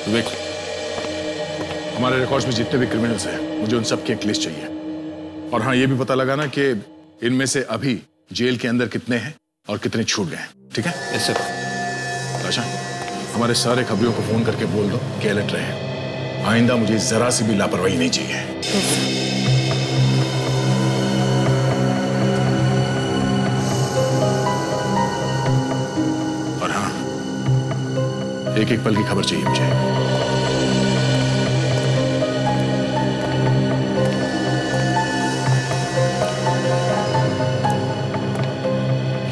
देख, हमारे रिकॉर्ड्स में जितने भी क्रिमिनल्स हैं, मुझे उन सब की एक लिस्ट चाहिए। और हाँ, ये भी पता लगाना कि इनमें से अभी जेल के अंदर कितने हैं और कितने छूट गए हैं। ठीक है? Yes sir. अच्छा, हमारे सारे खबरियों को फोन करके बोल दो कि अलर्ट रहे। आइंदा मुझे जरा सी भी लापरवाही नहीं चाहिए। और हाँ, एक एक पल की खबर चाहिए मुझे।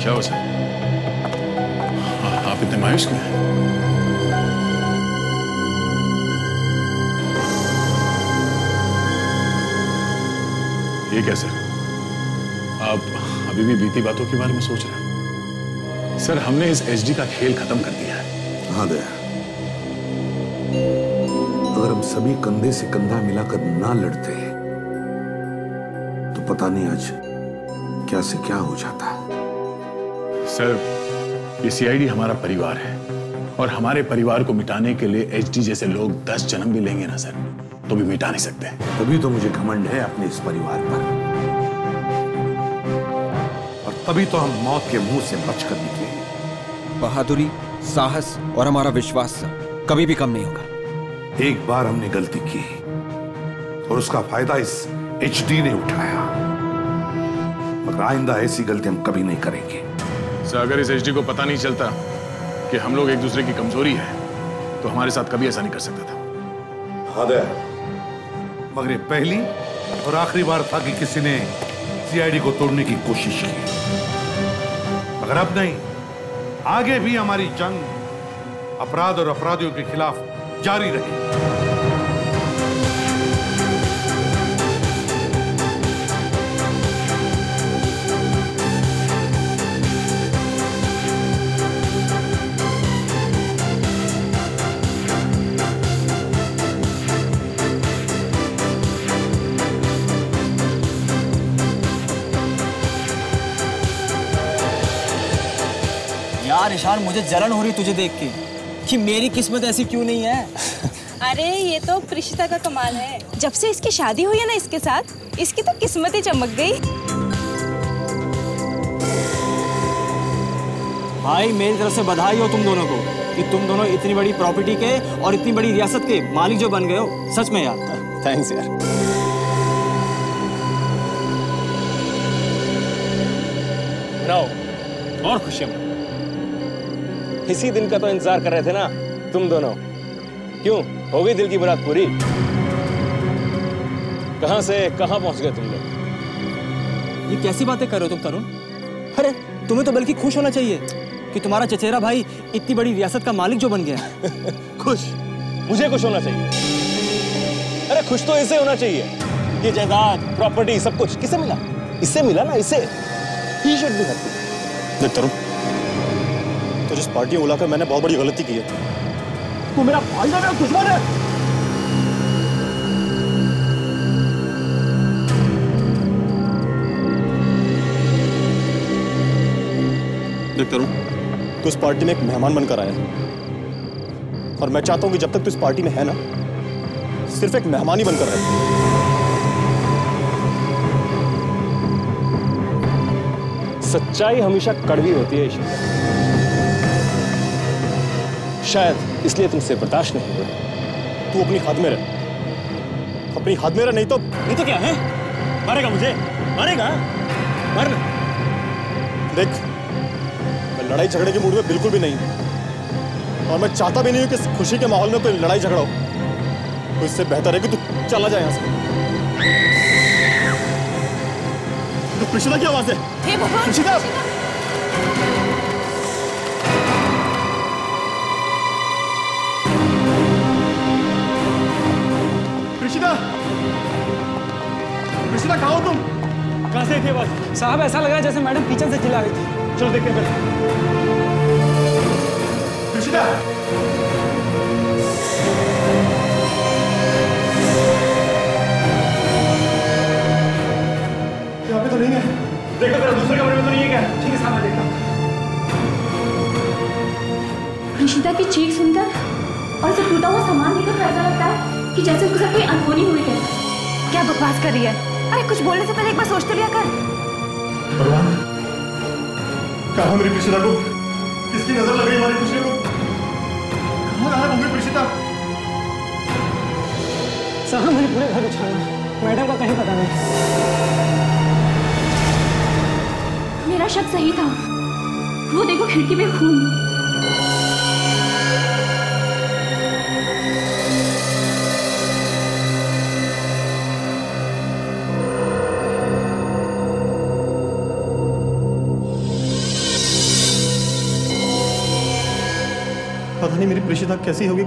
क्या हो सर? आप इतने मायूस क्यों हैं? ये क्या सर? आप अभी भी बीती बातों के बारे में सोच रहे हैं? सर, हमने इस एचडी का खेल खत्म कर दिया है। हाँ दया, अगर हम सभी कंधे से कंधा मिलाकर ना लड़ते तो पता नहीं आज क्या से क्या हो जाता। सर, ये सीआईडी हमारा परिवार है और हमारे परिवार को मिटाने के लिए एचडी जैसे लोग 10 जन्म भी लेंगे ना सर, तो भी मिटा नहीं सकते। तभी तो मुझे घमंड है अपने इस परिवार पर, और तभी तो हम मौत के मुंह से बचकर निकले। बहादुरी, साहस और हमारा विश्वास कभी भी कम नहीं होगा। एक बार हमने गलती की और उसका फायदा इस एचडी ने उठाया, मगर आइंदा ऐसी गलती हम कभी नहीं करेंगे। सर, अगर इस एचडी को पता नहीं चलता कि हम लोग एक दूसरे की कमजोरी है, तो हमारे साथ कभी ऐसा नहीं कर सकता था। हाँ दया, मगर ये पहली और आखिरी बार था कि किसी ने सीआईडी को तोड़ने की कोशिश की, मगर अब नहीं। आगे भी हमारी जंग अपराध और अपराधियों के खिलाफ जारी रहेगी। यार ईशान, मुझे जलन हो रही तुझे देख के कि मेरी किस्मत ऐसी क्यों नहीं है। अरे ये तो प्रिशिता का कमाल है। जब से इसकी शादी हुई है ना इसके साथ, इसकी तो किस्मत ही चमक गई। भाई, मेरी तरफ से बधाई हो तुम दोनों को कि तुम दोनों इतनी बड़ी प्रॉपर्टी के और इतनी बड़ी रियासत के मालिक जो बन गए हो। सच में यार, थैंक्स यार। और खुशियां, इसी दिन का तो इंतजार कर रहे थे ना तुम दोनों। क्यों, हो गई दिल की मुराद पूरी? कहां से कहां पहुंच गए तुम लोग? ये कैसी बातें कर रहे हो तुम तरुण? अरे तुम्हें तो बल्कि खुश होना चाहिए कि तुम्हारा चचेरा भाई इतनी बड़ी रियासत का मालिक जो बन गया। खुश? मुझे खुश होना चाहिए? अरे खुश तो इसे होना चाहिए। ये जायदाद, प्रॉपर्टी, सब कुछ किसे मिला? इससे मिला ना, इसे। He should be happy. देख तरुण, तो जिस पार्टी में बुलाकर मैंने बहुत बड़ी गलती की है। तू मेरा भाई है, मेरा दुश्मन है। देख तरुण, तू इस पार्टी में एक मेहमान बनकर आया है, और मैं चाहता हूं कि जब तक तू इस पार्टी में है ना, सिर्फ एक मेहमान ही बनकर रहे। सच्चाई हमेशा कड़वी होती है ईश्वर, शायद इसलिए तुमसे बर्दाश्त नहीं हो रहा। तू अपनी हद में रह, अपनी हद में रह, नहीं तो क्या है? मारेगा मुझे? मारेगा? मर। देख, मैं लड़ाई झगड़े के मूड में बिल्कुल भी नहीं हूं, और मैं चाहता भी नहीं हूं कि इस खुशी के माहौल में कोई लड़ाई झगड़ा हो। तो इससे बेहतर है कि तू चला जाए यहां से। प्रिशिता की आवाज है। हे भगवान! प्रिशिता! प्रिशिता! प्रिशिता, कहाँ हो तुम? कहां से थी आवाज? साहब, ऐसा लग रहा है जैसे मैडम किचन से चिल्ला रही थी। चलो देखते हैं पहले। प्रिशिता! यहाँ पे तो नहीं है। देखो जरा दूसरे कमरे में तो नहीं है क्या? ठीक है साहब, मैं देखता हूँ। प्रिशिता की चीख सुनकर और इसे टूटा हुआ सामान देखकर तो ऐसा लगता है कि जैसे उसके साथ कोई अनहोनी हुई है। क्या बकवास कर रही है? अरे कुछ बोलने से पहले एक बार सोच तो लिया कर। भगवान, कहाँ मेरी प्रीशिता को? किसकी नजर लग रही हमारी प्रीशिता को? कहाँ रहा है मेरी प्रीशिता? साहब मैंने पूरे घर उछाला, मैडम का कहीं पता नहीं। मेरा शक सही था, वो देखो खिड़की पे खून। पता नहीं मेरी प्रीशिता कैसी होगी।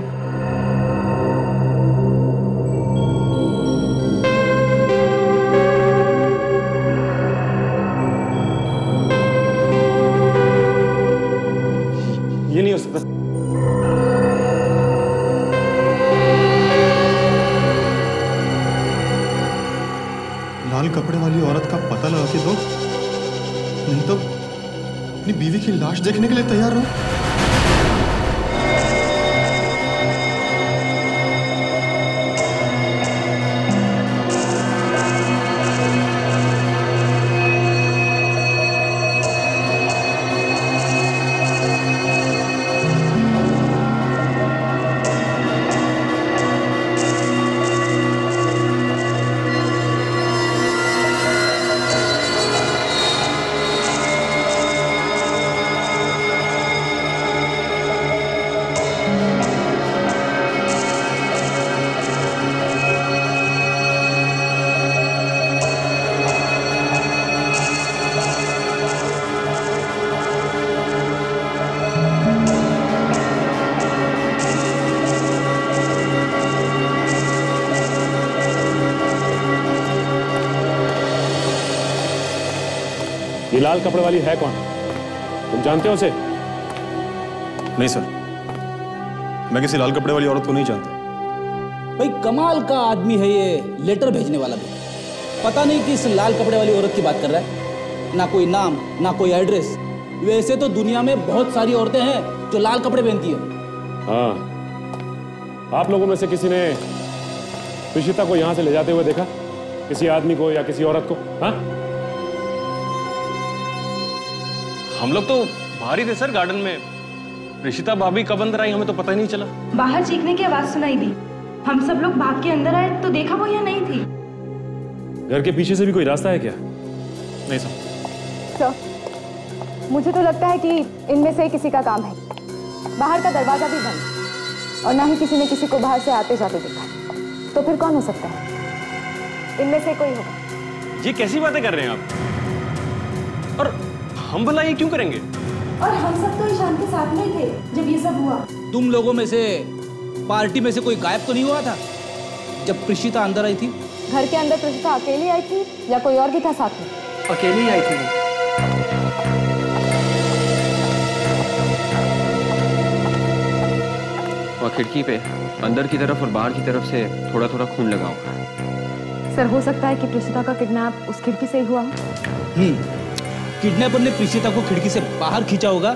ये नहीं हो सकता। लाल कपड़े वाली औरत का पता लगा के दो, नहीं तो अपनी बीवी की लाश देखने के लिए तैयार रहो। ये लाल कपड़े वाली है कौन? तुम जानते हो उसे? नहीं सर, मैं किसी लाल कपड़े वाली औरत को नहीं जानता। भाई कमाल का आदमी है ये, लेटर भेजने वाला भी। पता नहीं किस लाल कपड़े वाली औरत की बात कर रहा है। ना कोई नाम, ना कोई एड्रेस। वैसे तो दुनिया में बहुत सारी औरतें हैं जो लाल कपड़े पहनती है। हाँ, आप लोगों में से किसी ने प्रीशिता को यहां से ले जाते हुए देखा? किसी आदमी को या किसी औरत को? हाँ, हम लोग तो बाहर ही थे सर, गार्डन में। प्रीशिता भाभी कब अंदर आई हमें तो पता ही नहीं चला। बाहर चीखने की आवाज सुनाई दी, हम सब लोग भाग के अंदर आए तो देखा वो यहाँ नहीं थी। घर के पीछे से भी कोई रास्ता है क्या? नहीं सर। सर, मुझे तो लगता है कि इनमें से किसी का काम है। बाहर का दरवाजा भी बंद और ना ही किसी ने किसी को बाहर से आते जाते देखा। तो फिर कौन हो सकता है? इनमें से कोई होगा। ये कैसी बातें कर रहे हैं आप? और हम भला ये क्यों करेंगे? और हम सब तो ईशान के साथ में थे जब ये सब हुआ। तुम लोगों में से पार्टी में से कोई गायब तो नहीं हुआ था जब प्रीशिता अंदर आई थी? घर के अंदर प्रीशिता अकेली आई थी या कोई और भी था साथ में? अकेली आई थी। वो खिड़की पे अंदर की तरफ और बाहर की तरफ से थोड़ा थोड़ा खून लगा हुआ है। सर, हो सकता है कि प्रीशिता का किडनैप उस खिड़की से ही हुआ हो। किडनैपर ने प्रीशिता को खिड़की से बाहर खींचा होगा,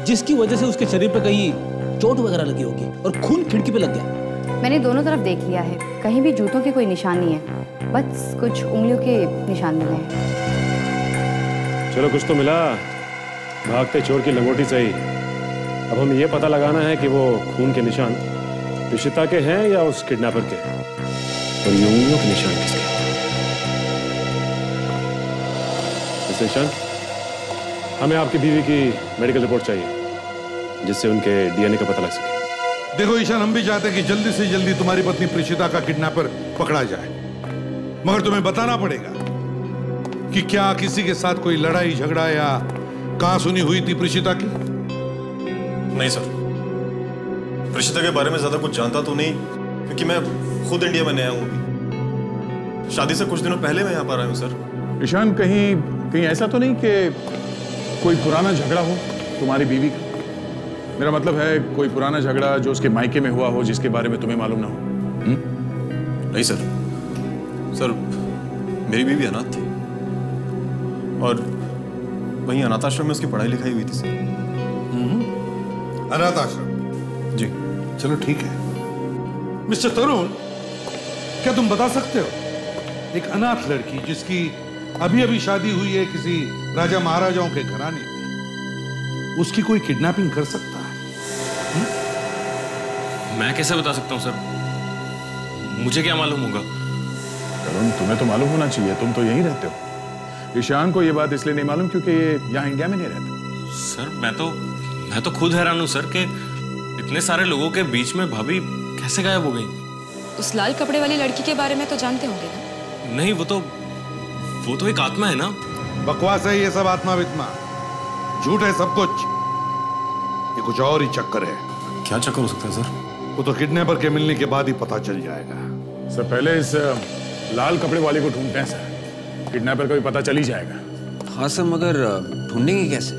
जिसकी वजह से उसके शरीर पे कहीं चोट वगैरह लगी होगी और खून खिड़की पे लग गया। मैंने दोनों तरफ देख लिया है, कहीं भी जूतों की कोई निशान नहीं है, बस कुछ उंगलियों के निशान मिले हैं। चलो कुछ तो मिला, भागते चोर की लंगोटी सही। अब हमें यह पता लगाना है कि वो खून के निशान प्रीशिता के हैं या उस किडनैपर के, और ये उंगलियों के निशान किसके? ईशान, हमें आपकी बीवी की मेडिकल रिपोर्ट चाहिए जिससे उनके डीएनए का पता लग सके। देखो ईशान, हम भी चाहते हैं कि जल्दी से जल्दी तुम्हारी पत्नी प्रीशिता का किडनैपर पकड़ा जाए, मगर तुम्हें बताना पड़ेगा कि क्या किसी के साथ कोई लड़ाई झगड़ा या कहासुनी हुई थी प्रीशिता की? नहीं सर, प्रीशिता के बारे में ज्यादा कुछ जानता तो नहीं, क्योंकि मैं खुद इंडिया में नया हूँ। शादी से कुछ दिनों पहले मैं यहाँ पर आया हूँ सर। ईशान, कहीं कहीं ऐसा तो नहीं कि कोई पुराना झगड़ा हो तुम्हारी बीवी का? मेरा मतलब है कोई पुराना झगड़ा जो उसके मायके में हुआ हो जिसके बारे में तुम्हें मालूम ना हो। नहीं सर, सर मेरी बीवी अनाथ थी और वहीं अनाथ आश्रम में उसकी पढ़ाई लिखाई हुई थी सर। अनाथ आश्रम? जी। चलो ठीक है। मिस्टर तरुण, क्या तुम बता सकते हो एक अनाथ लड़की जिसकी अभी अभी शादी हुई है किसी राजा महाराजाओं के घराने में, उसकी कोई किडनैपिंग कर सकता है? मैं कैसे बता सकता हूँ सर? मुझे क्या मालूम होगा? तरुण, तुम्हें तो मालूम होना चाहिए, तुम तो यहीं रहते हो। ईशान को ये बात इसलिए नहीं मालूम क्योंकि ये यहाँ इंडिया में नहीं रहते। सर मैं तो खुद हैरान हूँ सर कि इतने सारे लोगों के बीच में भाभी कैसे गायब हो गई। उस लाल कपड़े वाली लड़की के बारे में तो जानते होंगे ना? नहीं, वो तो एक आत्मा है ना। बकवास है ये सब, आत्मा वित्मा झूठ है सब कुछ। ये कुछ और ही चक्कर है। क्या चक्कर हो सकता है सर? वो तो किडनैपर के मिलने के बाद ही पता चल जाएगा। सर पहले इस लाल कपड़े वाले को ढूंढते हैं सर, किडनैपर का भी पता चल ही जाएगा। हाँ सर, मगर ढूंढेंगे कैसे?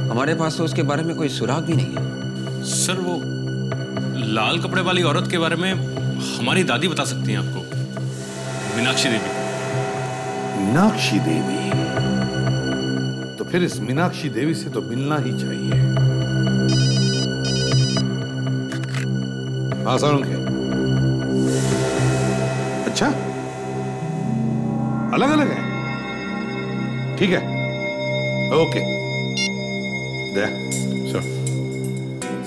हमारे पास तो उसके बारे में कोई सुराग भी नहीं है। सर वो लाल कपड़े वाली औरत के बारे में हमारी दादी बता सकती हैं आपको, मीनाक्षी देवी। मीनाक्षी देवी? तो फिर इस मीनाक्षी देवी से तो मिलना ही चाहिए। आसान के अच्छा, अलग अलग है, ठीक है, ओके। दे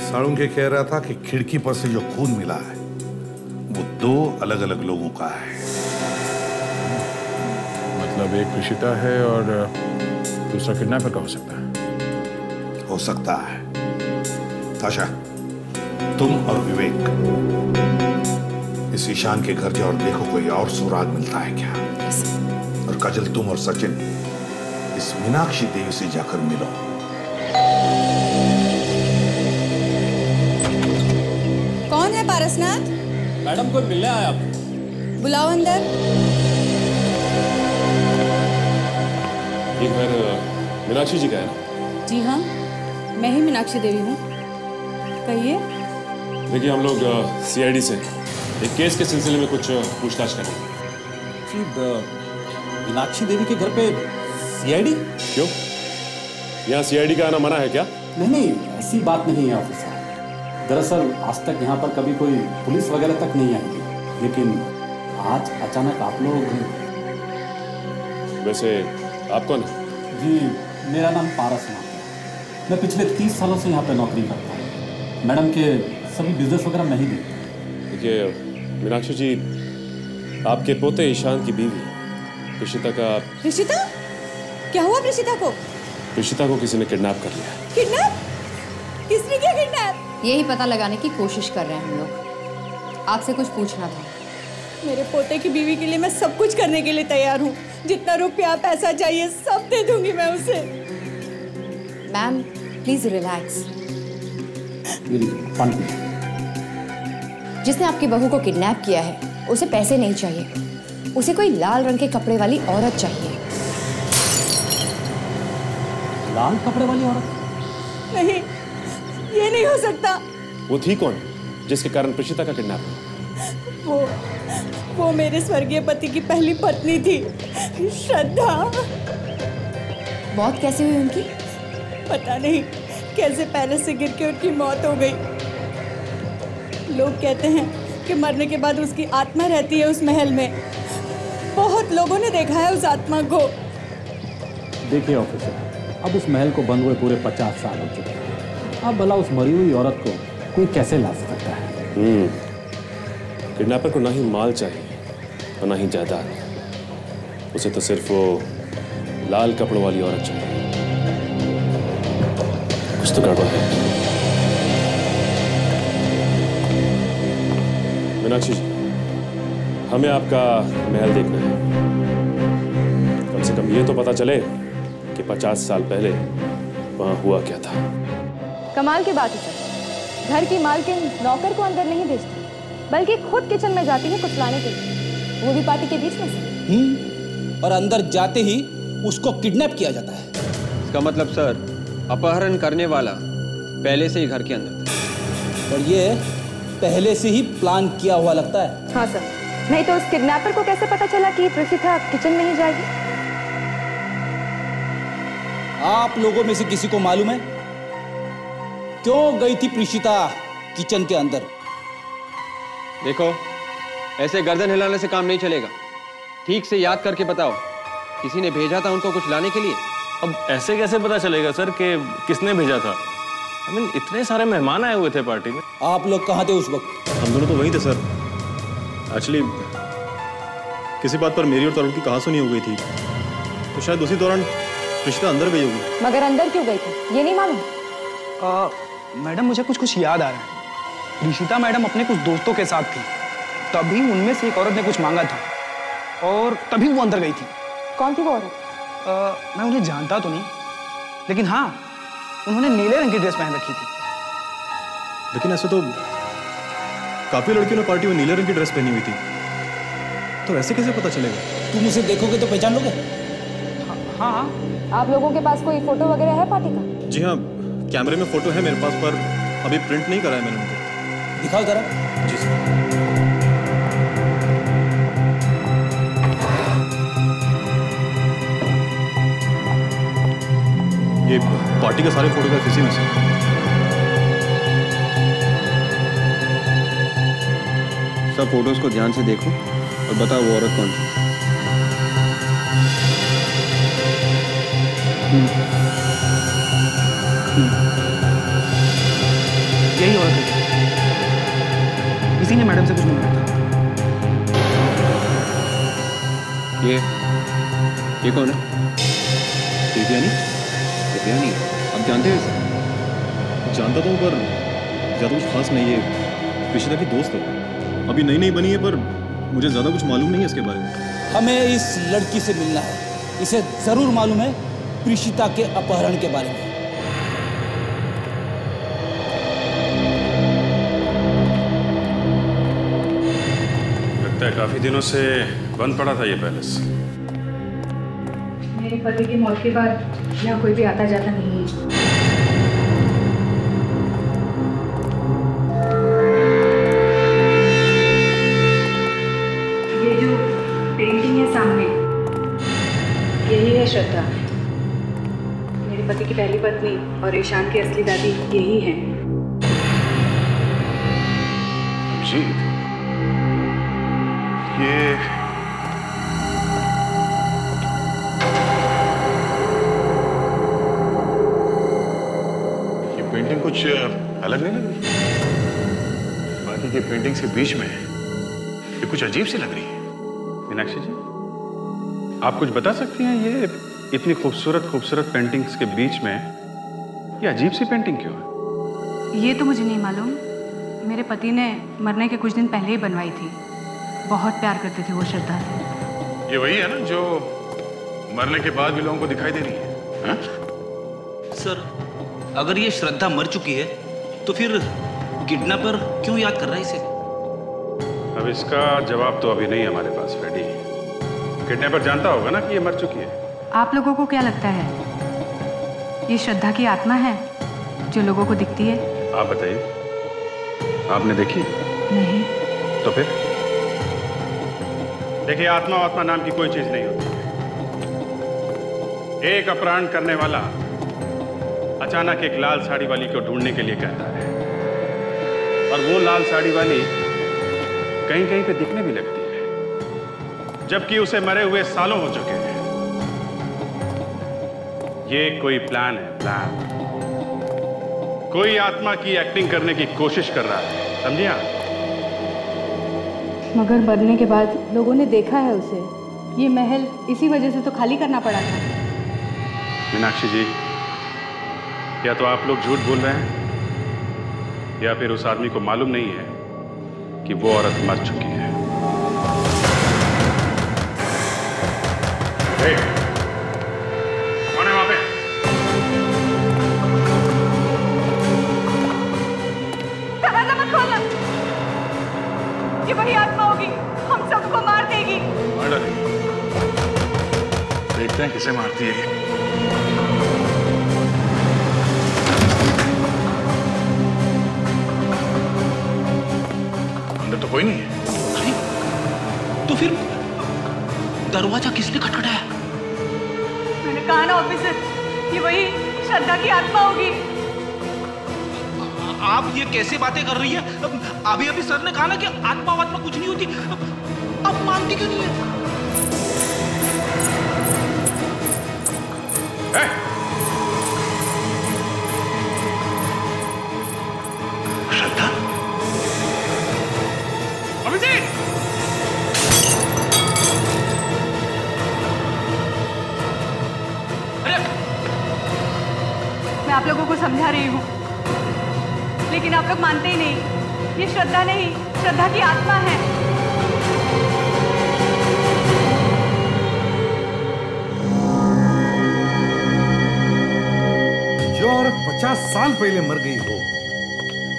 साळुंके कह रहा था कि खिड़की पर से जो खून मिला है वो 2 अलग अलग लोगों का है। मतलब एक प्रीशिता है और दूसरा किडनैपर का हो सकता है। हो सकता है। ताशा, तुम और विवेक इस ईशान के घर जाओ और देखो कोई और सुराग मिलता है क्या। और काजल, तुम और सचिन इस मीनाक्षी देवी से जाकर मिलो। कौन है पारसनाथ? मैडम, कोई मिलने आया आप? बुलाओ अंदर। ये घर मीनाक्षी जी का है ना? जी हाँ, मैं ही मीनाक्षी देवी हूँ। कहिए। देखिए, हम लोग CID से एक केस के सिलसिले में कुछ पूछताछ करेंगे। मीनाक्षी देवी के घर पे CID? क्यों? यहाँ CID का आना मना है क्या? नहीं, ऐसी बात नहीं है ऑफिसर। दरअसल आज तक यहाँ पर कभी कोई पुलिस वगैरह तक नहीं आई, लेकिन आज अचानक आप लोग। वैसे आप कौन है? जी, मेरा नाम पारसनाथ है। मैं पिछले 30 सालों से यहाँ पे नौकरी करता हूँ। मैडम के सभी बिजनेस वगैरह मैं ही देखता हूँ। देखिए मीनाक्षी जी, आपके पोते ईशान की बीवी प्रीशिता का। प्रीशिता? क्या हुआ प्रीशिता को? प्रीशिता को किसी ने किडनैप कर लिया। किडनैप? किसने किया किडनैप? यही पता लगाने की कोशिश कर रहे हैं हम लोग। आपसे कुछ पूछना था। मेरे पोते की बीवी के लिए मैं सब कुछ करने के लिए तैयार हूँ। जितना रुपया पैसा चाहिए सब दे दूंगी मैं उसे। Ma'am please relax. जिसने आपकी बहू को किडनैप किया है उसे पैसे नहीं चाहिए, उसे कोई लाल रंग के कपड़े वाली औरत चाहिए। लाल कपड़े वाली औरत? नहीं, ये नहीं हो सकता। वो थी कौन जिसके कारण प्रीशिता का किडनैप हुआ? वो मेरे स्वर्गीय पति की पहली पत्नी थी, श्रद्धा। मौत कैसे हुई उनकी? पता नहीं कैसे पैलेस से गिर के उनकी मौत हो गई। लोग कहते हैं कि मरने के बाद उसकी आत्मा रहती है उस महल में। बहुत लोगों ने देखा है उस आत्मा को। देखिए ऑफिसर, अब उस महल को बंद हुए पूरे 50 साल हो चुके हैं। अब भला उस मरी हुई औरत को कोई कैसे ला सकता है? किडनैपर को ना ही माल चाहिए और ना ही जायदाद, उसे तो सिर्फ वो लाल कपड़ों वाली औरत चाहिए। कुछ तो गड़बड़ है। मीनाक्षी जी, हमें आपका महल देखना है। कम से कम ये तो पता चले कि 50 साल पहले वहां हुआ क्या था। कमाल की बात है सर, घर की मालकिन नौकर को अंदर नहीं भेजती बल्कि खुद किचन में जाती है कुछ लाने के लिए, वो भी पार्टी के बीच में से। और अंदर जाते ही उसको किडनैप किया जाता है। इसका मतलब सर, अपहरण करने वाला पहले से ही घर के अंदर था। और ये पहले से ही प्लान किया हुआ लगता है। हाँ सर, नहीं तो उस किडनैपर को कैसे पता चला कि प्रीशिता किचन में ही जाएगी? आप लोगों में से किसी को मालूम है क्यों गई थी प्रीशिता किचन के अंदर। देखो, ऐसे गर्दन हिलाने से काम नहीं चलेगा। ठीक से याद करके बताओ, किसी ने भेजा था उनको कुछ लाने के लिए? अब ऐसे कैसे पता चलेगा सर कि किसने भेजा था? I mean, इतने सारे मेहमान आए हुए थे पार्टी में। आप लोग कहाँ थे उस वक्त? हम दोनों तो वहीं थे सर। एक्चुअली किसी बात पर मेरी और तरुण की कहासुनी हो गई थी, तो शायद उसी दौरान प्रीशिता अंदर गई होगी। मगर अंदर क्यों गई थी ये नहीं मालूम? मैडम मुझे कुछ याद आ रहा है। प्रीशिता मैडम अपने कुछ दोस्तों के साथ थी, तभी उनमें से एक औरत ने कुछ मांगा था और तभी वो अंदर गई थी। कौन थी वो औरत? मैं उन्हें जानता तो नहीं, लेकिन हाँ, उन्होंने नीले रंग की ड्रेस पहन रखी थी। लेकिन ऐसे तो काफी लड़कियों ने पार्टी में नीले रंग की ड्रेस पहनी हुई थी, तो ऐसे कैसे पता चलेगा? तुम उसे देखोगे तो पहचान लोगे? हाँ। आप लोगों के पास कोई फोटो वगैरह है पार्टी का? जी हाँ, कैमरे में फोटो है मेरे पास, पर अभी प्रिंट नहीं करा है मैंने उनको। दिखाओ जरा। जी सर। ये पार्टी के सारे फोटोग्राफ इसी में से। सब फोटोज को ध्यान से देखो और बताओ वो औरत कौन थी। यही औरत है, इसी ने मैडम से कुछ मांगा था। ये कौन है? देवयानी। देवयानी, अब जानते हो इसे? जानता तो हूँ, पर ज़्यादा कुछ खास नहीं है। प्रीशिता की दोस्त है, अभी नई बनी है, पर मुझे ज़्यादा कुछ मालूम नहीं है इसके बारे में। हमें इस लड़की से मिलना है, इसे जरूर मालूम है प्रीशिता के अपहरण के बारे में। लगता है काफी दिनों से बंद पड़ा था ये पैलेस। मेरे पति की मौत के बाद यहाँ कोई भी आता जाता नहीं है। ये जो पेंटिंग है सामने, यही है श्रद्धा। मेरे पति की पहली पत्नी और ईशान की असली दादी यही है। जी, ये पेंटिंग कुछ अलग नहीं लग रही? बाकी की पेंटिंग्स के बीच में ये कुछ अजीब सी लग रही है। मीनाक्षी जी, आप कुछ बता सकती हैं ये इतनी खूबसूरत पेंटिंग्स के बीच में ये अजीब सी पेंटिंग क्यों है? ये तो मुझे नहीं मालूम। मेरे पति ने मरने के कुछ दिन पहले ही बनवाई थी। बहुत प्यार करते थे वो श्रद्धा से। ये वही है ना जो मरने के बाद भी लोगों को दिखाई दे रही है? हा? सर, अगर ये श्रद्धा मर चुकी है तो फिर किडनैपर क्यों याद कर रहा है इसे? अब इसका जवाब तो अभी नहीं हमारे पास, फ्रेडी। किडनैपर जानता होगा ना कि ये मर चुकी है। आप लोगों को क्या लगता है ये श्रद्धा की आत्मा है जो लोगों को दिखती है? आप बताइए, आपने देखी? नहीं। तो फिर देखिए, आत्मा नाम की कोई चीज नहीं होती। एक अपराध करने वाला अचानक एक लाल साड़ी वाली को ढूंढने के लिए कहता है, और वो लाल साड़ी वाली कहीं कहीं पे दिखने भी लगती है, जबकि उसे मरे हुए सालों हो चुके हैं। ये कोई प्लान है, प्लान। कोई आत्मा की एक्टिंग करने की कोशिश कर रहा है, समझिए आप? मगर मरने के बाद लोगों ने देखा है उसे। ये महल इसी वजह से तो खाली करना पड़ा था। मीनाक्षी जी, या तो आप लोग झूठ बोल रहे हैं, या फिर उस आदमी को मालूम नहीं है कि वो औरत मर चुकी है। कौन है वहां पे? दरवाजा मत खोलना, ये वही आत्मा होगी, हम सबको मार देगी। मार डालेगी। देखते हैं किसे मारती है। अंदर तो कोई नहीं है। अरे, तो फिर दरवाजा किसने खटखटाया? मैंने कहा ना ऑफिसर, ये वही श्रद्धा की आत्मा होगी। आप ये कैसे बातें कर रही है? अभी अभी सर ने कहा ना कि आत्मा वात्मा कुछ नहीं होती। अब मानती क्यों नहीं है? श्रद्धा, अभिजीत, मैं आप लोगों को समझा रही हूँ, लेकिन आप लोग मानते ही नहीं। ये श्रद्धा नहीं, श्रद्धा की आत्मा है। जो औरत 50 साल पहले मर गई हो,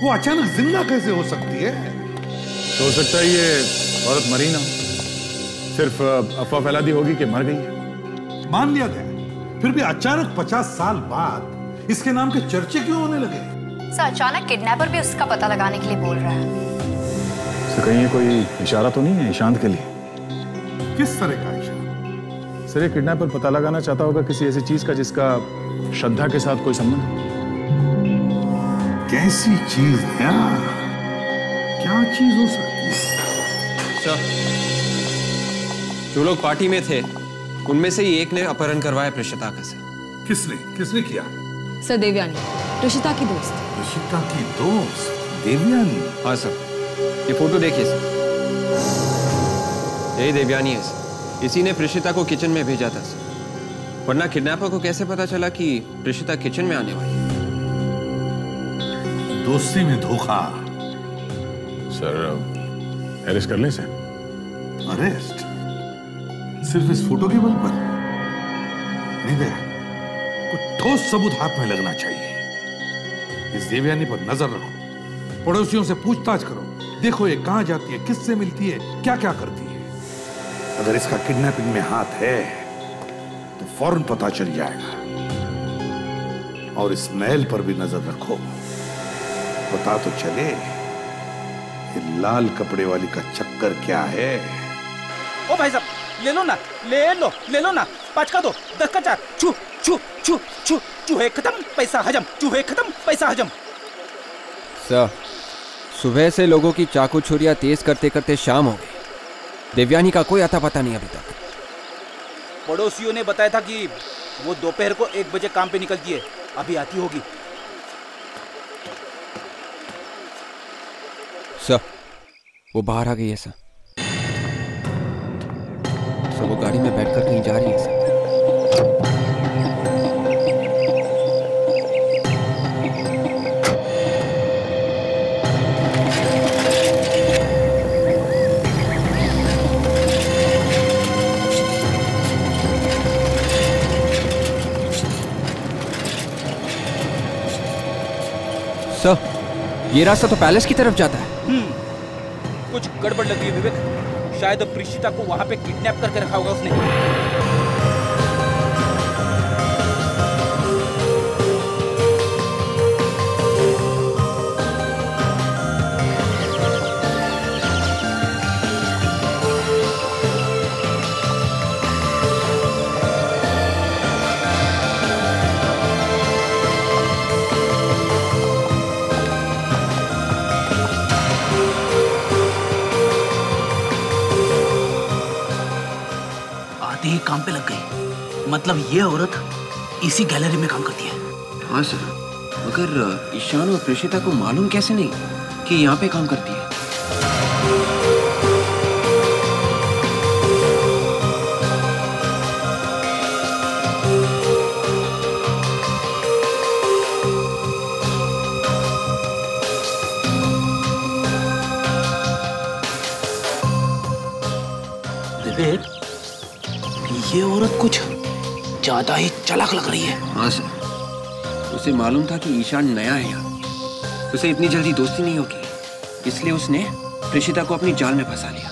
वो अचानक जिंदा कैसे हो सकती है? तो हो सकता है ये औरत मरी ना, सिर्फ अफवाह फैला दी होगी कि मर गई है। मान लिया गया, फिर भी अचानक 50 साल बाद इसके नाम के चर्चे क्यों होने लगे? सर, अचानक किडनैपर भी उसका पता लगाने के लिए बोल रहा है। सर, कहीं ये कोई इशारा तो नहीं है ईशांत के लिए? किस तरह का इशारा? सर, ये किडनैपर पता लगाना चाहता होगा किसी ऐसी चीज का जिसका श्रद्धा के साथ कोई संबंध हो। कैसी चीज है? क्या चीज हो सकती है? सर, जो लोग पार्टी में थे उनमें से ही एक ने अपहरण करवाया प्रेषिता का। सर, किसने किया? सर, देवयानी, प्रेषिता की दोस्त। प्रेषिता की दोस्त देवयानी? हाँ सर, ये फोटो देखिए सर, यही देवयानी है सर। इसी ने प्रेषिता को किचन में भेजा था सर, वरना किडनैपर को कैसे पता चला कि प्रेषिता किचन में आने वाली है? दोस्ती में धोखा। सर, अरेस्ट कर लें सर? अरेस्ट? सिर्फ इस फोटो के बल पर? नहीं दे, कुछ ठोस सबूत हाथ में लगना चाहिए। इस देवयानी पर नजर रखो, पड़ोसियों से पूछताछ करो, देखो ये कहां जाती है, किससे मिलती है, क्या क्या करती है। अगर इसका किडनैपिंग में हाथ है तो फौरन पता चल जाएगा। और इस महल पर भी नजर रखो, पता तो चले ये लाल कपड़े वाली का चक्कर क्या है। ओ भाई साहब, ले लो ना, ले लो ना, 5 का 2, 10 का 4। छू छू छू छू, चूहे खत्म पैसा हजम, चूहे खत्म पैसा हजम। सर, सुबह से लोगों की चाकू छुरियां तेज करते करते शाम हो गई। देवयानी का कोई अता पता नहीं अभी तक। पड़ोसियों ने बताया था कि वो दोपहर को 1 बजे काम पे निकलती है, अभी आती होगी। सर, वो बाहर आ गई है सर। सर, वो गाड़ी में बैठकर कहीं जा रही है सर। सर, ये रास्ता तो पैलेस की तरफ जाता है। कुछ गड़बड़ लग रही है विवेक, शायद प्रीशिता को वहां पे किडनैप करके रखा होगा उसने। काम पे लग गई, मतलब ये औरत इसी गैलरी में काम करती है। हाँ सर, मगर ईशान और प्रेषिता को मालूम कैसे नहीं कि यहाँ पे काम करती है? विवेक, ये औरत कुछ ज्यादा ही चालाक लग रही है। हाँ सर, उसे मालूम था कि ईशान नया है यहाँ, उसे इतनी जल्दी दोस्ती नहीं होगी, इसलिए उसने प्रेषिता को अपनी जाल में फंसा लिया।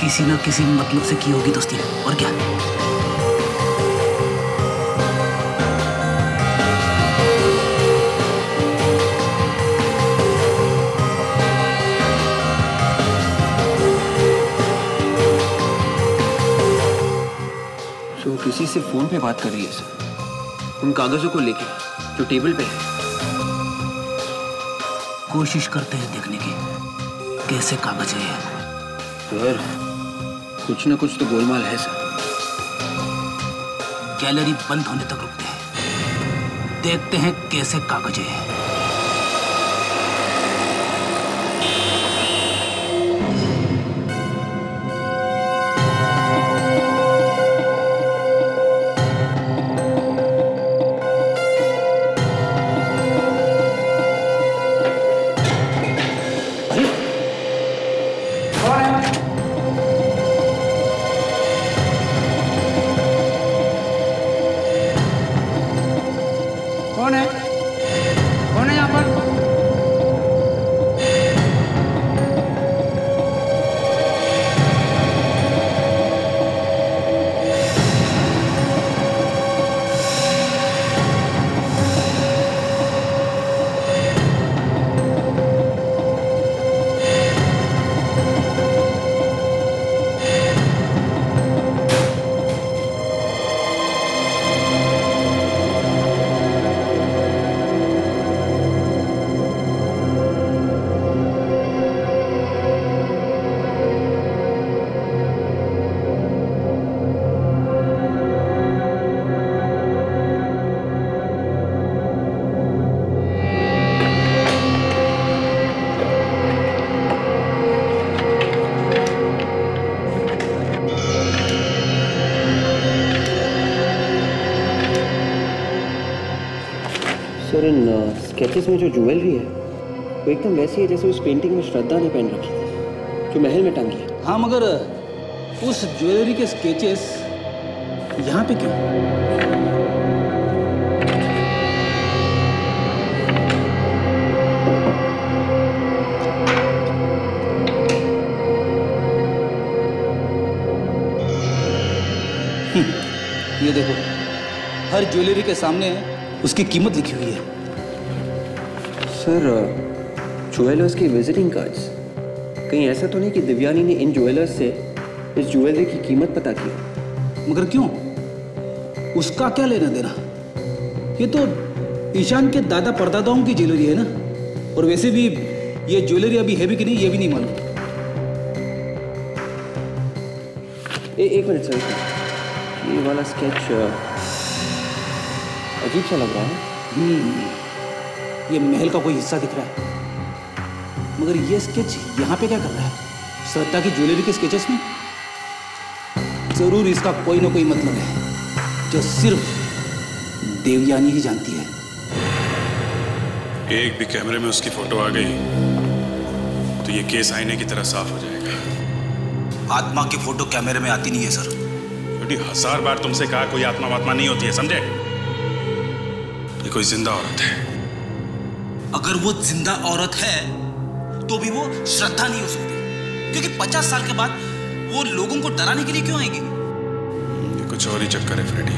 किसी न किसी मतलब से की होगी दोस्ती, और क्या। किसी से फोन पे बात कर रही है सर, उन कागजों को लेके जो टेबल पे है। कोशिश करते हैं देखने की कैसे कागज है। सर कुछ ना कुछ तो गोलमाल है सर। गैलरी बंद होने तक रुकते हैं, देखते हैं कैसे कागज है। कौन है? कौन है यहाँ पर? सर इन स्केचेस में जो ज्वेलरी है वो एकदम वैसी है जैसे उस पेंटिंग में श्रद्धा ने पहन रखी थी जो महल में टांगी है। हाँ, मगर उस ज्वेलरी के स्केचेस यहाँ पे क्यों? ये देखो, हर ज्वेलरी के सामने उसकी कीमत लिखी हुई है। सर ज्वेलर्स की विजिटिंग कार्ड्स, कहीं ऐसा तो नहीं कि दिव्यानी ने इन ज्वेलर्स से इस ज्वेलरी की कीमत पता की? मगर क्यों? उसका क्या लेना देना? ये तो ईशान के दादा परदादाओं की ज्वेलरी है ना। और वैसे भी ये ज्वेलरी अभी है भी कि नहीं ये भी नहीं मालूम। एक मिनट सर, ये वाला स्केच अजीब सा लग रहा है। ये महल का कोई हिस्सा दिख रहा है, मगर ये स्केच यहाँ पे क्या कर रहा है? श्रद्धा की ज्वेलरी के स्केचेस में जरूर इसका कोई ना कोई मतलब है जो सिर्फ देवयानी ही जानती है। एक भी कैमरे में उसकी फोटो आ गई तो ये केस आईने की तरह साफ हो जाएगा। आत्मा की फोटो कैमरे में आती नहीं है सर। 1000 बार तुमसे कहा कोई आत्मा वात्मा नहीं होती है, समझे? ये कोई जिंदा औरत है। अगर वो जिंदा औरत है तो भी वो श्रद्धा नहीं हो सकती, क्योंकि 50 साल के बाद वो लोगों को डराने के लिए क्यों आएगी? ये कुछ और ही चक्कर है फ्रेडी।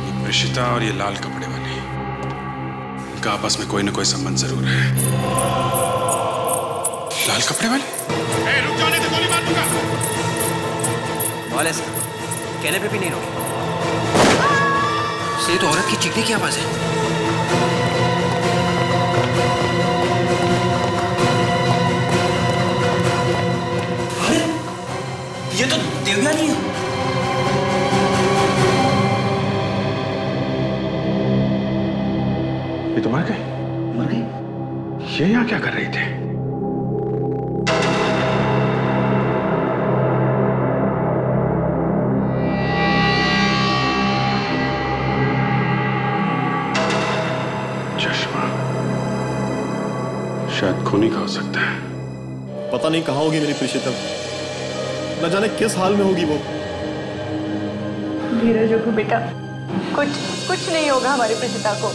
ये प्रेषिता और ये लाल कपड़े वाली, इनका आपस में कोई ना कोई संबंध जरूर है। लाल कपड़े वाली? रुक जाने से गोली मार दूंगा। वाले सर, कहने पे भी नहीं रोके। ये तो औरत की चीखने की आवाज है। अरे ये तो देवयानी है। ये तो मर गई। मर गई? ये यहाँ क्या कर रही थी? शायद खूनी का हो सकता है। पता नहीं कहाँ होगी मेरी प्रेषिता, न जाने किस हाल में होगी वो। धीरज रखो बेटा, कुछ नहीं होगा हमारी प्रेषिता को।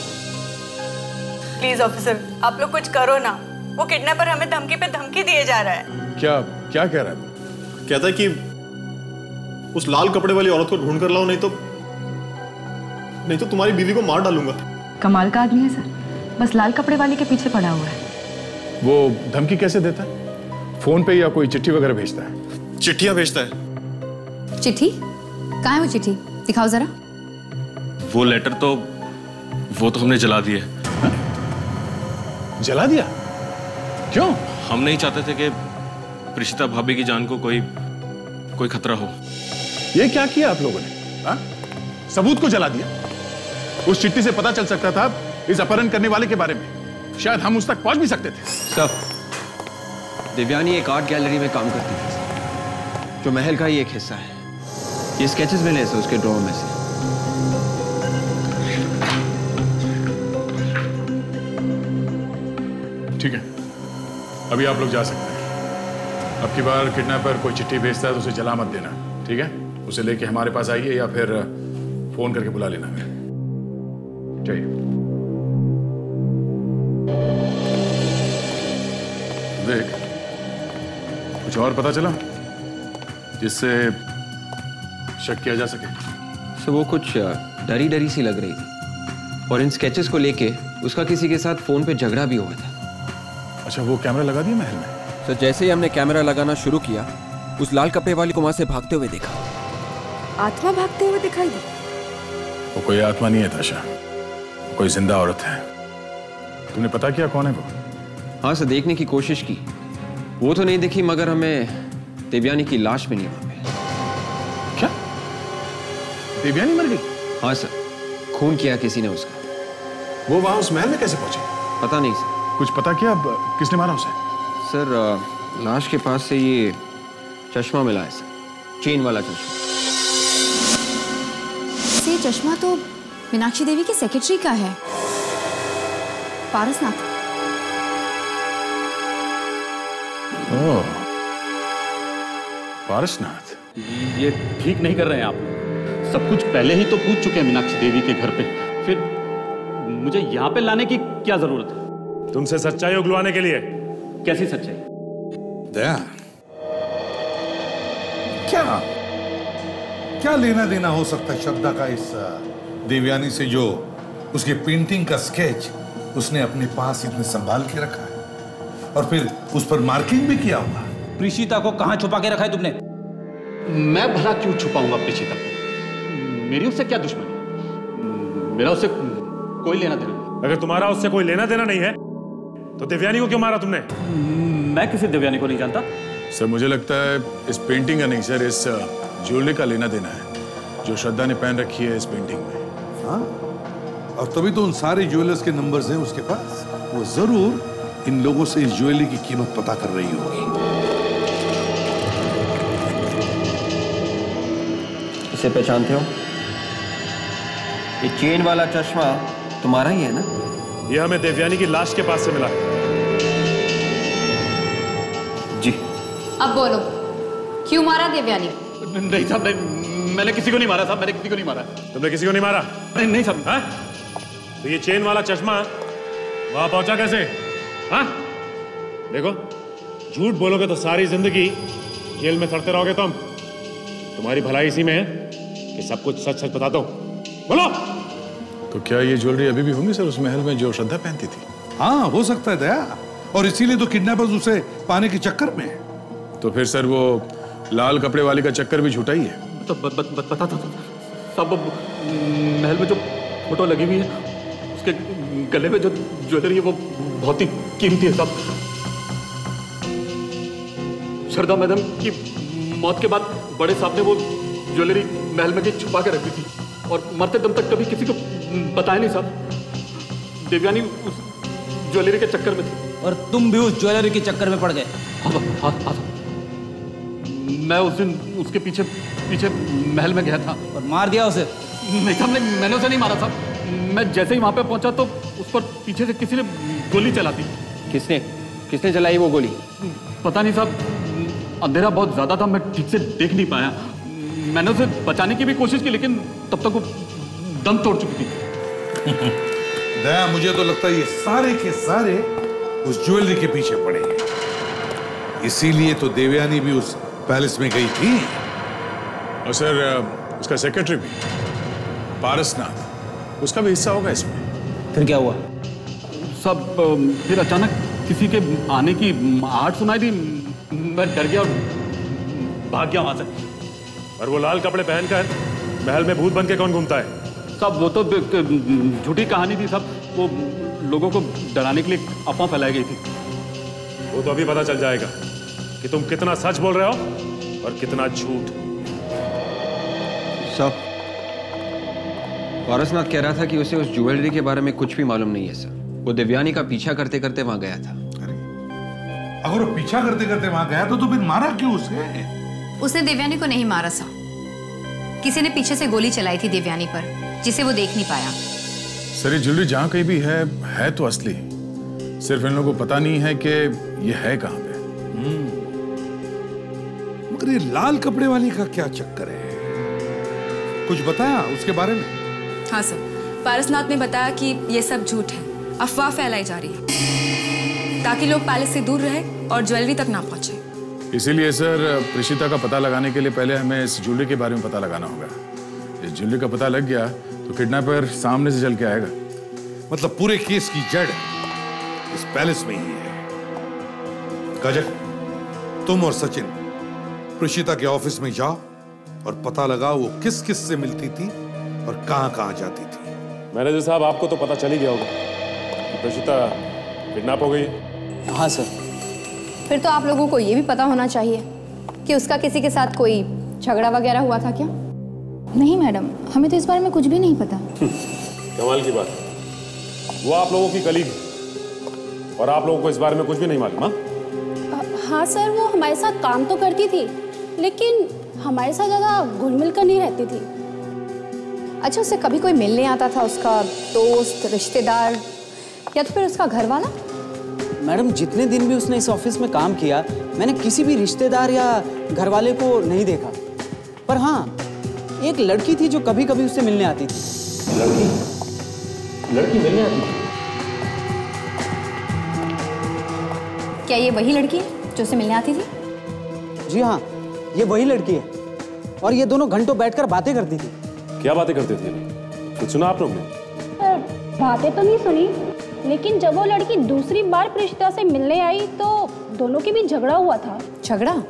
प्लीज ऑफिसर, आप लोग कुछ करो ना। वो किडनैपर हमें धमकी पे धमकी दिए जा रहा है। क्या क्या कह रहा है? कहता है कि उस लाल कपड़े वाली औरत को ढूंढ कर लाओ, नहीं तो तुम्हारी बीवी को मार डालूंगा। कमाल का आदमी है सर, बस लाल कपड़े वाले के पीछे पड़ा हुआ है। वो धमकी कैसे देता है? फोन पे या कोई चिट्ठी वगैरह भेजता है? चिट्ठियां भेजता है। चिट्ठी? कहाँ है वो चिट्ठी? दिखाओ जरा। वो लेटर तो हमने जला दिए। जला दिया? क्यों? हम नहीं चाहते थे कि प्रीशिता भाभी की जान को कोई खतरा हो। ये क्या किया आप लोगों ने? हा? सबूत को जला दिया। उस चिट्ठी से पता चल सकता था इस अपहरण करने वाले के बारे में। शायद हम उस तक पहुंच भी सकते थे। सर, देवयानी एक आर्ट गैलरी में काम करती थी जो महल का ही एक हिस्सा है। ये स्केचेस मिले हैं उसके ड्रॉअर में से। ठीक है, अभी आप लोग जा सकते हैं। अब की बार किडनैपर कोई चिट्ठी भेजता है तो उसे जला मत देना, ठीक है? उसे लेके हमारे पास आइए या फिर फोन करके बुला लेना हमें। चाहिए देख, कुछ और पता चला जिससे शक किया जा सके? सो वो कुछ डरी डरी सी लग रही थी और इन स्केचेस को लेके उसका किसी के साथ फोन पे झगड़ा भी हुआ था। अच्छा, वो कैमरा लगा दिया महल में? तो जैसे ही हमने कैमरा लगाना शुरू किया, उस लाल कपड़े वाली को वहां से भागते हुए देखा। आत्मा भागते हुए दिखाई दी? वो कोई आत्मा नहीं है ताशा, कोई जिंदा औरत है। तुमने पता किया कौन है वो? हाँ सर, देखने की कोशिश की। वो तो नहीं दिखी, मगर हमें देवयानी की लाश मिली वहां पे। क्या? देवयानी मर गई? हाँ सर, खून किया किसी ने उसका। वो वहां उस महल में कैसे पहुंचे? पता नहीं सर। कुछ पता किया किसने मारा उसे? सर, लाश के पास से ये चश्मा मिला है सर, चेन वाला चश्मा। ये चश्मा तो मीनाक्षी देवी के सेक्रेटरी का है, पारसनाथ। ओह, पारसनाथ। ये ठीक नहीं कर रहे हैं आप। सब कुछ पहले ही तो पूछ चुके हैं मीनाक्षी देवी के घर पे, फिर मुझे यहाँ पे लाने की क्या जरूरत है? तुमसे सच्चाई उगलवाने के लिए। कैसी सच्चाई? दया, क्या लेना देना हो सकता है श्रद्धा का इस देवयानी से जो उसके पेंटिंग का स्केच उसने अपने पास इतने संभाल के रखा है और फिर उस पर मार्किंग भी किया हुआ? प्रीशिता को कहां छुपा के रखा है तुमने? मैं भला क्यों छुपाऊंगा प्रीशिता को? मेरी उससे क्या दुश्मनी? मेरा उससे कोई लेना देना नहीं। अगर तुम्हारा उससे कोई लेना देना नहीं है तो देवयानी को क्यों मारा तुमने? मैं किसी देवयानी को नहीं जानता। सर, मुझे लगता है इस पेंटिंग का नहीं सर, इस ज्वेलरी का लेना देना है जो श्रद्धा ने पहन रखी है इस पेंटिंग में। हाँ, और तभी तो उन सारे ज्वेलर्स के नंबर्स हैं उसके पास। वो जरूर इन लोगों से इस ज्वेलरी की कीमत पता कर रही होगी। इसे पहचानते हो? ये चेन वाला चश्मा तुम्हारा ही है ना? ये हमें देवयानी की लाश के पास से मिला है। जी। अब बोलो, क्यों मारा देवयानी? नहीं साहब, मैंने किसी को नहीं मारा साहब, मैंने किसी को नहीं मारा। तुमने किसी को नहीं मारा? नहीं साहब। हाँ? तो ये चेन वाला चश्मा वहां पहुंचा कैसे? हाँ? देखो, झूठ बोलोगे तो सारी जिंदगी जेल में सड़ते रहोगे तुम। तुम्हारी भलाई इसी में है कि सब कुछ सच सच बता दो। बोलो। तो क्या ये ज्वेलरी अभी भी होंगी सर उस महल में जो श्रद्धा पहनती थी? हाँ, हो सकता है दया, और इसीलिए तो किडनैपर्स उसे पाने के चक्कर में। तो फिर सर वो लाल कपड़े वाली का चक्कर भी झूठा ही है? तो बता सब महल में जो फोटो लगी हुई है उसके गले में जो ज्वेलरी है वो बहुत ही कीमती है साहब। श्रद्धा मैडम की मौत के बाद बड़े साहब ने वो ज्वेलरी महल में छुपा के रखी थी और मरते दम तक कभी किसी को बताया नहीं साहब। देवयानी उस ज्वेलरी के चक्कर में थी। और तुम भी उस ज्वेलरी के चक्कर में पड़ गए? हाँ। मैं उस दिन उसके पीछे महल में गया था। और मार दिया उसे? नहीं साहब, मैंने उसे नहीं मारा साहब। मैं जैसे ही वहां पे पहुंचा तो उस पर पीछे से किसी ने गोली चला दी। किसने चलाई वो गोली? पता नहीं साहब, अंधेरा बहुत ज्यादा था, मैं ठीक से देख नहीं पाया। मैंने उसे बचाने की भी कोशिश की लेकिन तब तक वो दम तोड़ चुकी थी। दया, मुझे तो लगता है ये सारे के सारे उस ज्वेलरी के पीछे पड़े हैं। इसीलिए तो देवयानी भी उस पैलेस में गई थी। और सर उसका सेक्रेटरी भी पारसनाथ, उसका भी हिस्सा होगा इसमें। फिर क्या हुआ? सब फिर अचानक किसी के आने की आहट सुनाई दी। मैं डर गया और भाग गया वहां से। और वो लाल कपड़े पहनकर महल में भूत बन के कौन घूमता है? सब वो तो झूठी कहानी थी सब, वो लोगों को डराने के लिए अफवाह फैलाई गई थी। वो तो अभी पता चल जाएगा कि तुम कितना सच बोल रहे हो और कितना झूठ। सर, पारसनाथ कह रहा था कि उसे उस ज्वेलरी के बारे में कुछ भी मालूम नहीं है सर। वो दिव्यानी का पीछा करते करते वहां गया था। अगर वो पीछा करते करते वहां गया तो फिर मारा क्यों उसे? उसने दिव्यानी को नहीं मारा सर। किसी ने पीछे से गोली चलाई थी दिव्यानी पर, जिसे वो देख नहीं पाया। सर ये ज्वेलरी जहां कहीं भी है तो असली, सिर्फ इन लोगों को पता नहीं है कि ये है कहां पे। मगर ये लाल कपड़े वाली का क्या चक्कर है? कुछ बताया उसके बारे में? हाँ सर, पारसनाथ ने बताया कि ये सब झूठ है, अफवाह फैलाई जा रही है ताकि लोग पैलेस से दूर रहे और ज्वेलरी तक ना पहुंचे। इसीलिए सर प्रेषिता का पता लगाने के लिए पहले हमें इस ज्वेलरी के बारे में पता लगाना होगा। इस ज्वेलरी का पता लग गया तो किडनैपर सामने से चल के आएगा। मतलब पूरे केस की जड़ इस पैलेस में ही है। काजल, तुम और सचिन प्रेषिता के ऑफिस में जाओ और पता लगाओ वो किस किस से मिलती थी और कहां कहां जाती थी। मैनेजर साहब, आपको तो पता चल ही गया होगा कि प्रेषिता किडनैप हो गई। हाँ सर। फिर तो आप लोगों को ये भी पता होना चाहिए कि उसका किसी के साथ कोई झगड़ा वगैरह हुआ था क्या? नहीं मैडम, हमें तो इस बारे में कुछ भी नहीं पता। कमाल की बात, वो आप लोगों की कलीग और आप लोगों को इस बारे में कुछ भी नहीं मालूम? हाँ सर, वो हमारे साथ काम तो करती थी लेकिन हमारे साथ ज़्यादा घुल मिल कर नहीं रहती थी। अच्छा, उससे कभी कोई मिलने आता था? उसका दोस्त, रिश्तेदार या तो फिर उसका घर वाला? मैडम, जितने दिन भी उसने इस ऑफिस में काम किया, मैंने किसी भी रिश्तेदार या घर वाले को नहीं देखा। पर हाँ, एक लड़की थी जो कभी कभी उससे मिलने आती थी। लड़की मिलने आती थी? क्या ये वही लड़की है जो उससे मिलने आती थी? जी हाँ, ये वही लड़की है और ये दोनों घंटों बैठकर बातें करती थी। क्या बातें करते थे? कुछ सुना आप लोग ने? बातें तो नहीं सुनी, लेकिन जब वो लड़की दूसरी बार प्रेषिता से मिलने आई तो दोनों के बीच झगड़ा हुआ था। झगड़ा?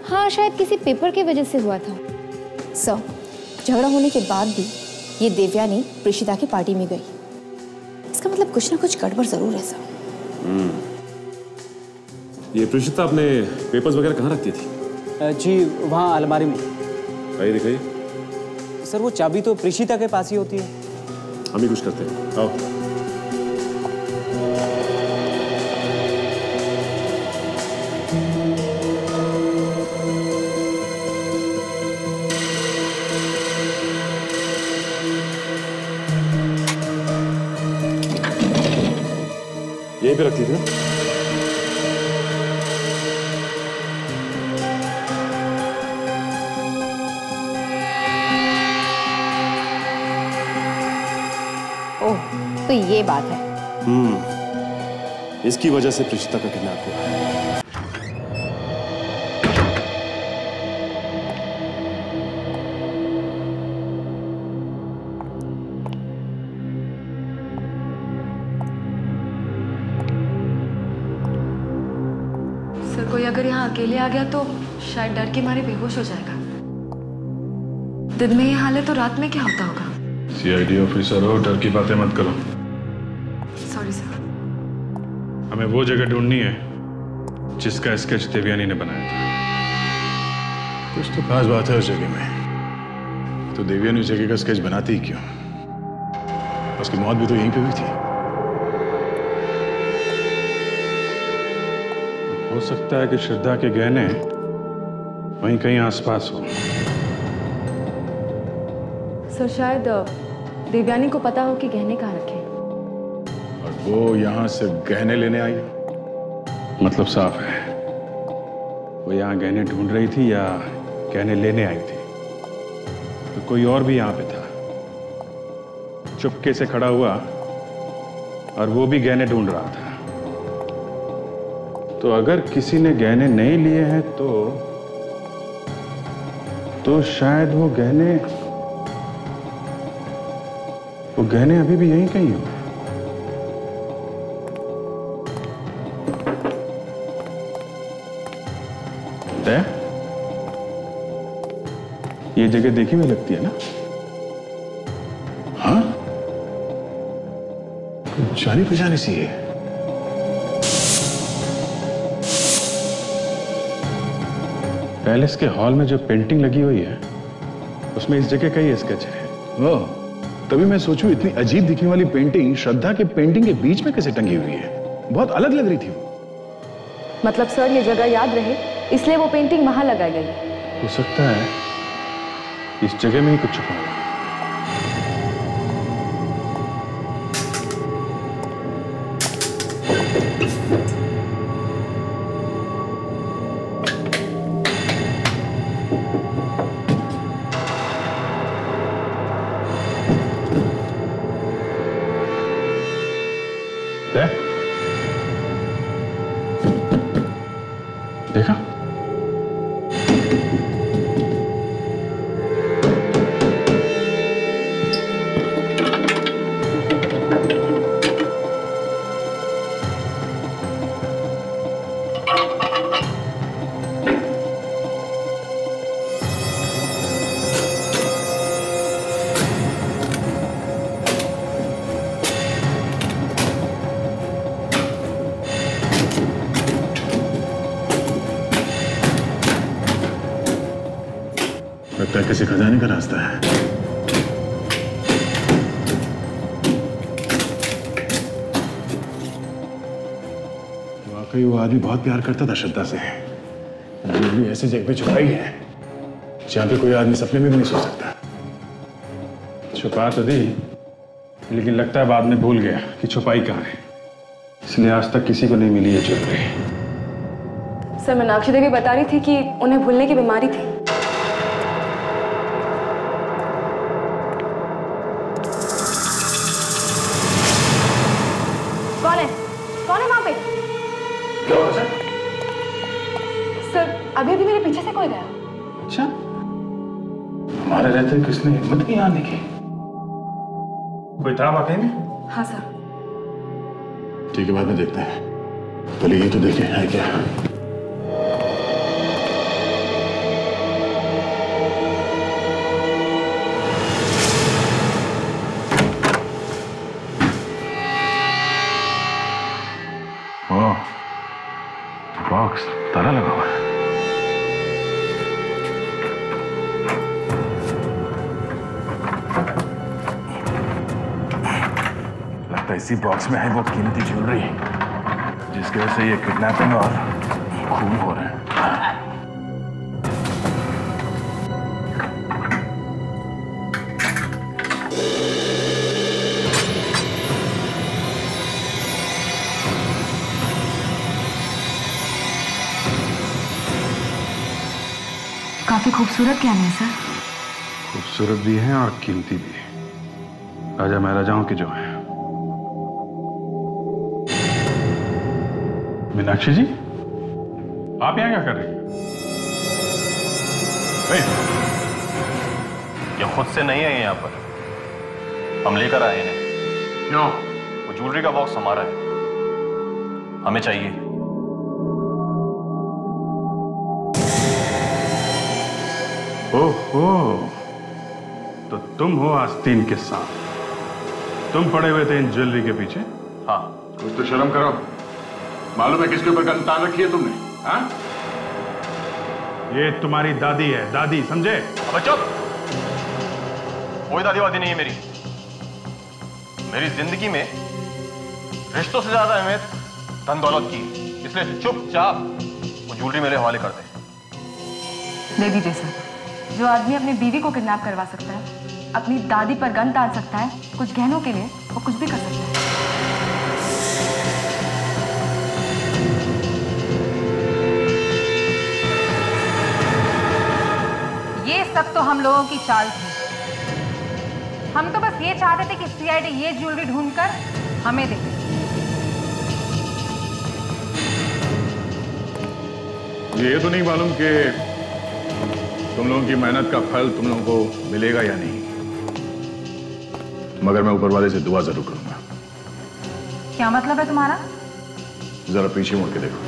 हाँ, शायद किसी पेपर की वजह से हुआ था। सर, झगड़ा होने के बाद भी ये देवयानी प्रेषिता की पार्टी में गई। इसका मतलब कुछ ना कुछ गड़बड़ जरूर है सर। ये प्रेषिता अपने पेपर्स वगैरह कहाँ रखती थी? जी, वहाँ अलमारी में। दिखाइए। सर, वो चाबी तो प्रेषिता के पास ही होती है। हम ही कुछ करते हैं, आओ। यहीं पे रखती थी ना? ओह, तो ये बात है। इसकी वजह से प्रेषिता का किडनैप हुआ। सर, कोई अगर यहाँ अकेले आ गया तो शायद डर के मारे बेहोश हो जाएगा। दिन में ये हाल है तो रात में क्या होता होगा? सीआईडी ऑफिसर हो, डर की बातें मत करो। Sorry sir. हमें वो जगह ढूंढनी है जिसका स्केच देवयानी ने बनाया था। कुछ तो खास बात है उस जगह में। तो देवयानी उस जगह का स्केच बनाती ही क्यों? उसकी मौत भी तो यहीं पे हुई थी। हो सकता है कि श्रद्धा के गहने वहीं कहीं आसपास हो। सर, शायद देवयानी को पता हो कि गहने कहाँ रखे। और वो यहाँ से गहने लेने आई? मतलब साफ है, वो यहाँ गहने ढूंढ रही थी या गहने लेने आई थी। तो कोई और भी यहाँ पे था, चुपके से खड़ा हुआ और वो भी गहने ढूंढ रहा था। तो अगर किसी ने गहने नहीं लिए हैं तो शायद वो गहने अभी भी यहीं कहीं हो। ये जगह देखी हुई लगती है ना? जानी पहचानी सी है। पैलेस के हॉल में जो पेंटिंग लगी हुई है उसमें इस जगह का ही स्केच है। ओह, तभी मैं सोचूं इतनी अजीब दिखने वाली पेंटिंग श्रद्धा के पेंटिंग के बीच में कैसे टंगी हुई है। बहुत अलग लग रही थी वो। मतलब सर ये जगह याद रहे इसलिए वो पेंटिंग वहां लगाई गई। हो सकता है इस जगह में ही कुछ छुपा हुआ। देखा? लगता है किसी खजाने का रास्ता है। वाकई वो आदमी बहुत प्यार करता था श्रद्धा से। जो भी ऐसी जगह पे छुपाई है जहां पे कोई आदमी सपने में भी नहीं सो सकता। छुपा तो दी, लेकिन लगता है बाद में भूल गया कि छुपाई कहाँ है, इसलिए आज तक किसी को नहीं मिली ये ज्वेलरी। सर मीनाक्षी देवी बता रही थी कि उन्हें भूलने की बीमारी थी। कौन है वहां पे? क्या हुआ सर? सर अभी अभी मेरे पीछे से कोई गया। अच्छा, हमारे रहते किसने हिम्मत की आने की? कोई था वाकई में? हाँ सर। ठीक है, बाद में देखते हैं। पहले ये तो देखें है क्या। बॉक्स ताला लगा हुआ है। लगता है इसी बॉक्स में है वो कीमती ज्वेलरी जिसकी वजह से ये किडनैपिंग और खून हो रहे हैं। काफी खूबसूरत गहने हैं सर। खूबसूरत भी हैं और कीमती भी हैं। राजा महाराजाओं के जो हैं। मीनाक्षी जी, आप यहाँ क्या कर रहे हैं? ये खुद से नहीं है यहाँ पर, हम लेकर आए हैं। क्यों? वो ज्वेलरी का बॉक्स हमारा है, हमें चाहिए। ओहो, तो तुम हो आस्तीन के साथ। तुम पड़े हुए थे इन ज्वेलरी के पीछे? हाँ। कुछ तो शर्म करो। मालूम है किसके ऊपर गन तान रखी है तुमने? हाँ? ये तुम्हारी दादी है, दादी, समझे? अब चुप। कोई दादी वादी नहीं है मेरी। मेरी जिंदगी में रिश्तों से ज्यादा अहमियत धन दौलत की, इसलिए चुपचाप वो ज्वेलरी मेरे हवाले कर दे। दे दीजिए सर। जो आदमी अपनी बीवी को किडनैप करवा सकता है, अपनी दादी पर गन तान सकता है, कुछ गहनों के लिए वो कुछ भी कर सकता है। ये सब तो हम लोगों की चाल थी। हम तो बस ये चाहते थे कि सीआईडी ये ज्वेलरी ढूंढकर हमें दे। ये तो नहीं मालूम कि तुम लोगों की मेहनत का फल तुम लोगों को मिलेगा या नहीं, मगर मैं ऊपर वाले से दुआ जरूर करूंगा। क्या मतलब है तुम्हारा? जरा पीछे मुड़ के देखो।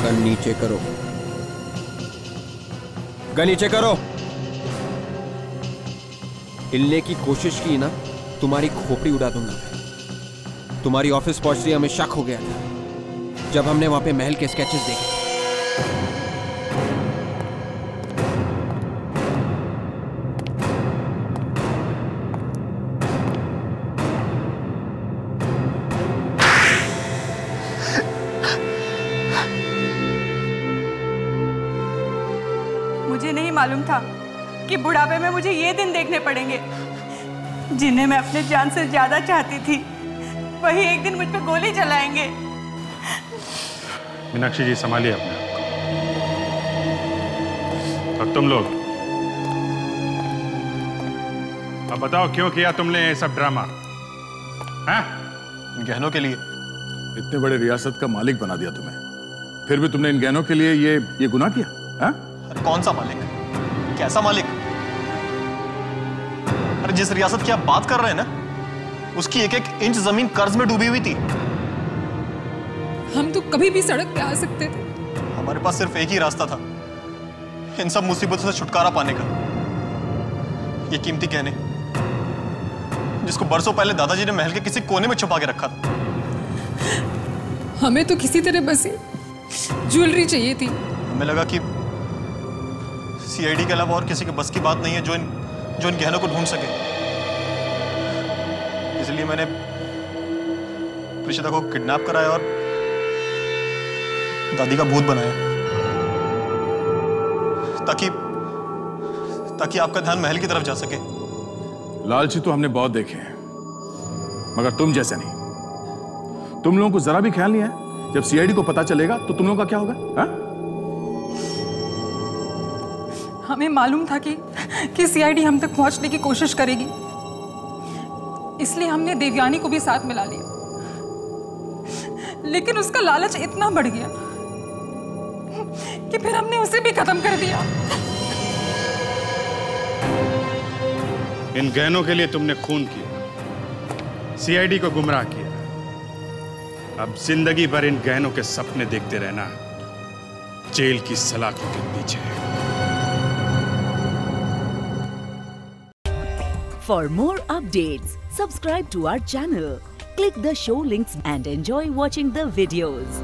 गन नीचे करो, गन नीचे करो। हिलने की कोशिश की ना, तुम्हारी खोपड़ी उड़ा दूंगा मैं। तुम्हारी ऑफिस पहुंचते हमें शक हो गया था जब हमने वहां पे महल के स्केचेस देखे। मुझे नहीं मालूम था कि बुढ़ापे में मुझे ये दिन देखने पड़ेंगे। जिन्हें मैं अपने जान से ज्यादा चाहती थी, वही एक दिन मुझ पे गोली चलाएंगे। मीनाक्षी जी, संभालिए अपने आप को। और तुम लोग अब बताओ, क्यों किया तुमने ये सब ड्रामा? हैं? गहनों के लिए। इतने बड़े रियासत का मालिक बना दिया तुम्हें, फिर भी तुमने इन गहनों के लिए ये गुनाह किया? हैं? अरे कौन सा मालिक? कैसा मालिक? अरे जिस रियासत की आप बात कर रहे हैं ना, उसकी एक एक इंच जमीन कर्ज में डूबी हुई थी। हम तो कभी भी सड़क पे आ सकते थे। हमारे पास सिर्फ एक ही रास्ता था इन सब मुसीबतों से छुटकारा पाने का। ये कीमती गहने जिसको बरसों पहले दादाजी ने महल के किसी कोने में छुपा के रखा था। हमें तो किसी तरह बस ज्वेलरी चाहिए थी। हमें लगा कि सीआईडी के अलावा और किसी के बस की बात नहीं है जो इन गहनों को ढूंढ सके। इसलिए मैंने प्रीशिता को किडनैप कराया और दादी का भूत बनाया, ताकि आपका ध्यान महल की तरफ जा सके। लालची तो हमने बहुत देखे हैं, मगर तुम जैसे नहीं। तुम लोगों को जरा भी ख्याल नहीं है जब सीआईडी को पता चलेगा तो तुम लोगों का क्या होगा? हा? हमें मालूम था कि सीआईडी हम तक पहुंचने की कोशिश करेगी, इसलिए हमने देवयानी को भी साथ मिला लिया। लेकिन उसका लालच इतना बढ़ गया कि फिर हमने उसे भी खत्म कर दिया। इन गहनों के लिए तुमने खून किया, सीआईडी को गुमराह किया। अब जिंदगी भर इन गहनों के सपने देखते रहना, जेल की सलाखों के पीछे। For more updates, subscribe to our channel, click the show links and enjoy watching the videos.